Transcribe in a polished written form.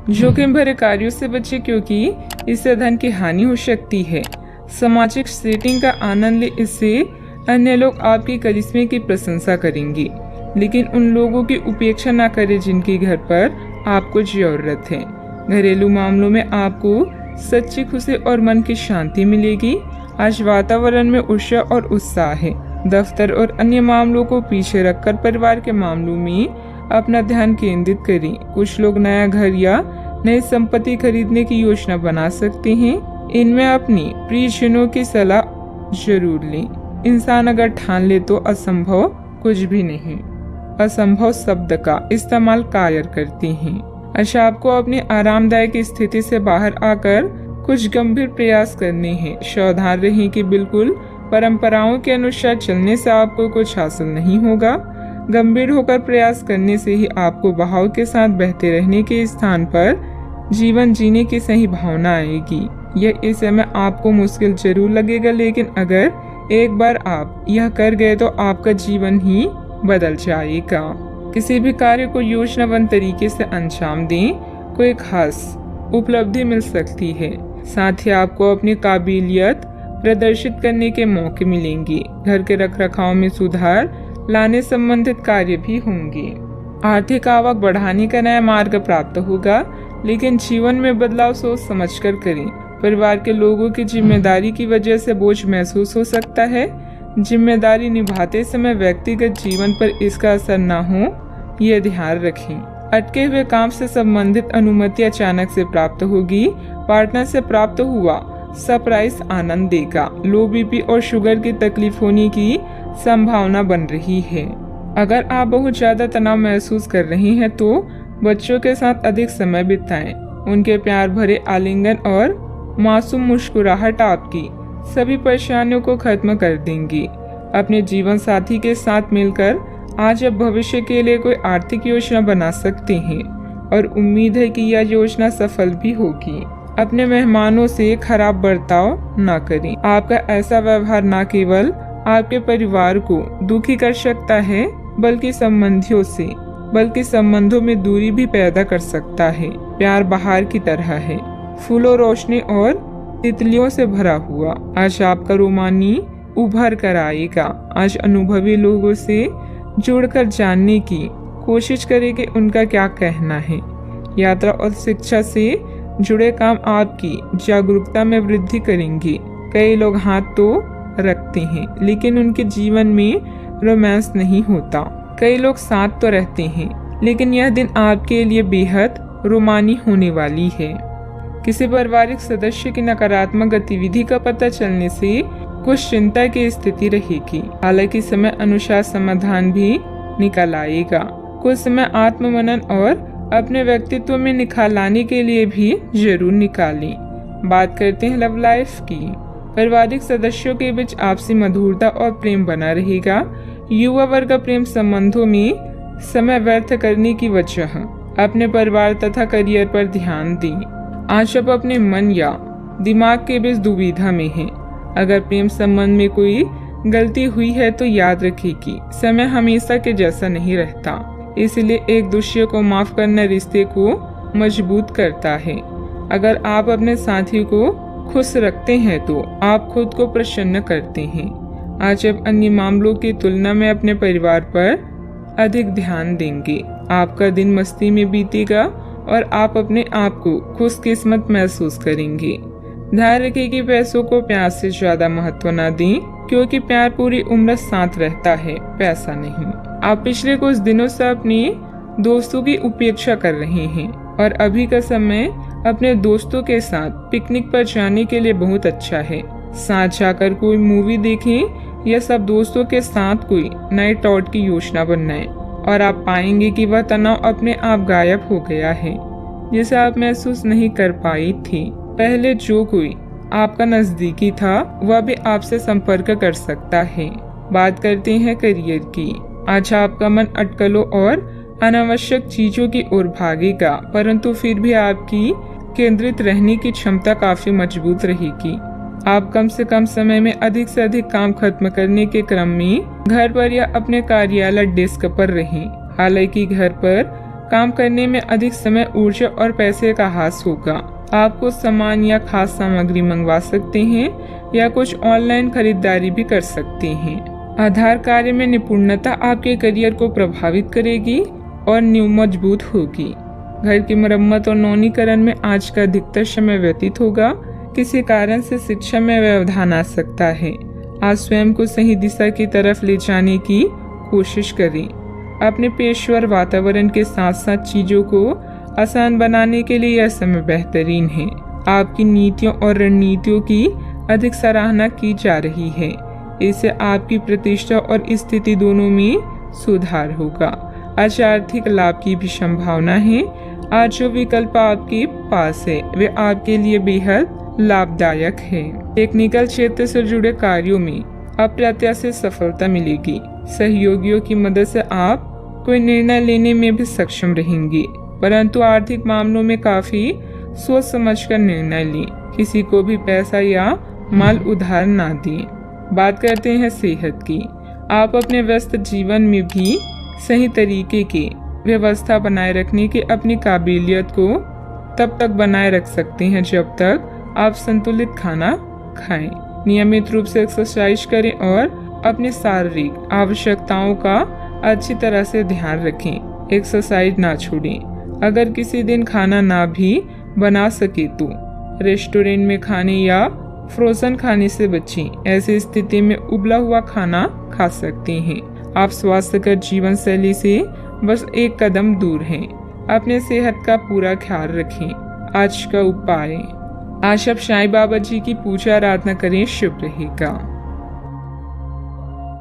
जोखिम भरे कार्यों से बचे क्योंकि इससे धन की हानि हो सकती है। सामाजिक सेटिंग का आनंद ले, इससे अन्य लोग आपकी करिश्मे की प्रशंसा करेंगे, लेकिन उन लोगों की उपेक्षा न करें जिनके घर पर आपको जरूरत है। घरेलू मामलों में आपको सच्ची खुशी और मन की शांति मिलेगी। आज वातावरण में ऊर्जा और उत्साह है। दफ्तर और अन्य मामलों को पीछे रखकर परिवार के मामलों में अपना ध्यान केंद्रित करें। कुछ लोग नया घर या नई संपत्ति खरीदने की योजना बना सकते हैं। इनमें अपनी प्रियजनों की सलाह जरूर लें। इंसान अगर ठान ले तो असंभव कुछ भी नहीं। असंभव शब्द का इस्तेमाल कायर करते हैं। अच्छा, आपको अपनी आरामदायक स्थिति से बाहर आकर कुछ गंभीर प्रयास करने हैं। सावधान रहें कि बिल्कुल परंपराओं के अनुसार चलने से आपको कुछ हासिल नहीं होगा। गंभीर होकर प्रयास करने से ही आपको बहाव के साथ बहते रहने के स्थान पर जीवन जीने की सही भावना आएगी। यह इस समय आपको मुश्किल जरूर लगेगा, लेकिन अगर एक बार आप यह कर गए तो आपका जीवन ही बदल जाएगा। किसी भी कार्य को योजनाबद्ध तरीके से अंजाम दें, कोई खास उपलब्धि मिल सकती है। साथ ही आपको अपनी काबिलियत प्रदर्शित करने के मौके मिलेंगे। घर के रखरखाव में सुधार लाने संबंधित कार्य भी होंगे। आर्थिक आवक बढ़ाने का नया मार्ग प्राप्त होगा, लेकिन जीवन में बदलाव सोच समझकर करें। परिवार के लोगों की जिम्मेदारी की वजह से बोझ महसूस हो सकता है। जिम्मेदारी निभाते समय व्यक्तिगत जीवन पर इसका असर न हो, यह ध्यान रखें। अटके हुए काम से संबंधित अनुमति अचानक से प्राप्त होगी। पार्टनर से प्राप्त हुआ सरप्राइज आनंद देगा। लो बीपी और शुगर की तकलीफ होने की संभावना बन रही है। अगर आप बहुत ज्यादा तनाव महसूस कर रहे हैं तो बच्चों के साथ अधिक समय बिताएं। उनके प्यार भरे आलिंगन और मासूम मुस्कुराहट आपकी सभी परेशानियों को खत्म कर देंगी। अपने जीवन साथी के साथ मिलकर आज आप भविष्य के लिए कोई आर्थिक योजना बना सकते हैं और उम्मीद है कि यह योजना सफल भी होगी। अपने मेहमानों से खराब बर्ताव न करें। आपका ऐसा व्यवहार न केवल आपके परिवार को दुखी कर सकता है, बल्कि संबंधों में दूरी भी पैदा कर सकता है। प्यार बहार की तरह है, फूलों, रोशनी और तितलियों से भरा हुआ। आज आपका रोमानी उभर कर आएगा। आज अनुभवी लोगों से जुड़कर जानने की कोशिश करें कि उनका क्या कहना है। यात्रा और शिक्षा से जुड़े काम आपकी जागरूकता में वृद्धि करेंगे। कई लोग हाथ तो रखते हैं, लेकिन उनके जीवन में रोमांस नहीं होता। कई लोग साथ तो रहते हैं, लेकिन यह दिन आपके लिए बेहद रोमानी होने वाली है। किसी पारिवारिक सदस्य की नकारात्मक गतिविधि का पता चलने से कुछ चिंता की स्थिति रहेगी। हालांकि समय अनुसार समाधान भी निकल आएगा। कुछ समय आत्ममनन और अपने व्यक्तित्व में निखार लाने के लिए भी जरूर निकालें। बात करते हैं लव लाइफ की। पारिवारिक सदस्यों के बीच आपसी मधुरता और प्रेम बना रहेगा। युवा वर्ग का प्रेम संबंधों में समय व्यर्थ करने की वजह अपने परिवार तथा करियर पर ध्यान दें। आज आप अपने मन या दिमाग के बीच दुविधा में हैं। अगर प्रेम संबंध में कोई गलती हुई है तो याद रखिए कि समय हमेशा के जैसा नहीं रहता, इसलिए एक दूसरे को माफ करना रिश्ते को मजबूत करता है। अगर आप अपने साथी को खुश रखते हैं तो आप खुद को प्रसन्न करते हैं। आज आप अन्य मामलों की तुलना में अपने परिवार पर अधिक ध्यान देंगे। आपका दिन मस्ती में बीतेगा और आप अपने आप को खुशकिस्मत महसूस करेंगे। ध्यान रखें कि पैसों को प्यार से ज्यादा महत्व न दें, क्योंकि प्यार पूरी उम्र साथ रहता है, पैसा नहीं। आप पिछले कुछ दिनों से अपने दोस्तों की उपेक्षा कर रहे हैं और अभी का समय अपने दोस्तों के साथ पिकनिक पर जाने के लिए बहुत अच्छा है। साथ जाकर कोई मूवी देखें या सब दोस्तों के साथ कोई नाइट आउट की योजना बनाएं और आप पाएंगे कि वह तनाव अपने आप गायब हो गया है, जिसे आप महसूस नहीं कर पाई थी। पहले जो कोई आपका नजदीकी था वह भी आपसे संपर्क कर सकता है। बात करते हैं करियर की। आज आपका मन अटकलों और अनावश्यक चीजों की ओर भागेगा, परंतु फिर भी आपकी केंद्रित रहने की क्षमता काफी मजबूत रहेगी। आप कम से कम समय में अधिक से अधिक काम खत्म करने के क्रम में घर पर या अपने कार्यालय डेस्क पर रहें। हालांकि घर पर काम करने में अधिक समय, ऊर्जा और पैसे का हास होगा। आपको सामान या खास सामग्री मंगवा सकते हैं या कुछ ऑनलाइन खरीदारी भी कर सकते हैं। आधार कार्य में निपुणता आपके करियर को प्रभावित करेगी और नींव मजबूत होगी। घर की मरम्मत और नवीनीकरण में आज का अधिकतर समय व्यतीत होगा। किसी कारण से शिक्षा में व्यवधान आ सकता है। आज स्वयं को सही दिशा की तरफ ले जाने की कोशिश करें। अपने पेशेवर वातावरण के साथ साथ चीजों को आसान बनाने के लिए यह समय बेहतरीन है। आपकी नीतियों और रणनीतियों की अधिक सराहना की जा रही है। इससे आपकी प्रतिष्ठा और स्थिति दोनों में सुधार होगा। आज आर्थिक लाभ की भी संभावना है। आज जो विकल्प आपके पास है वे आपके लिए बेहद लाभदायक है। टेक्निकल क्षेत्र से जुड़े कार्यों में अप्रत्याशित सफलता मिलेगी। सहयोगियों की मदद से आप कोई निर्णय लेने में भी सक्षम रहेंगे, परंतु आर्थिक मामलों में काफी सोच समझकर निर्णय लें। किसी को भी पैसा या माल उधार ना दें। बात करते हैं सेहत की। आप अपने व्यस्त जीवन में भी सही तरीके की व्यवस्था बनाए रखने की अपनी काबिलियत को तब तक बनाए रख सकते हैं जब तक आप संतुलित खाना खाएं। नियमित रूप से एक्सरसाइज करें और अपनी शारीरिक आवश्यकताओं का अच्छी तरह से ध्यान रखें। एक्सरसाइज ना छोड़ें। अगर किसी दिन खाना ना भी बना सके तो रेस्टोरेंट में खाने या फ्रोजन खाने से बचें। ऐसी स्थिति में उबला हुआ खाना खा सकते हैं। आप स्वास्थ्यकर जीवन शैली से बस एक कदम दूर हैं। अपने सेहत का पूरा ख्याल रखें। आज का उपाय, आज आप साईं बाबा जी की पूजा आराधना करें, शुभ रहेगा।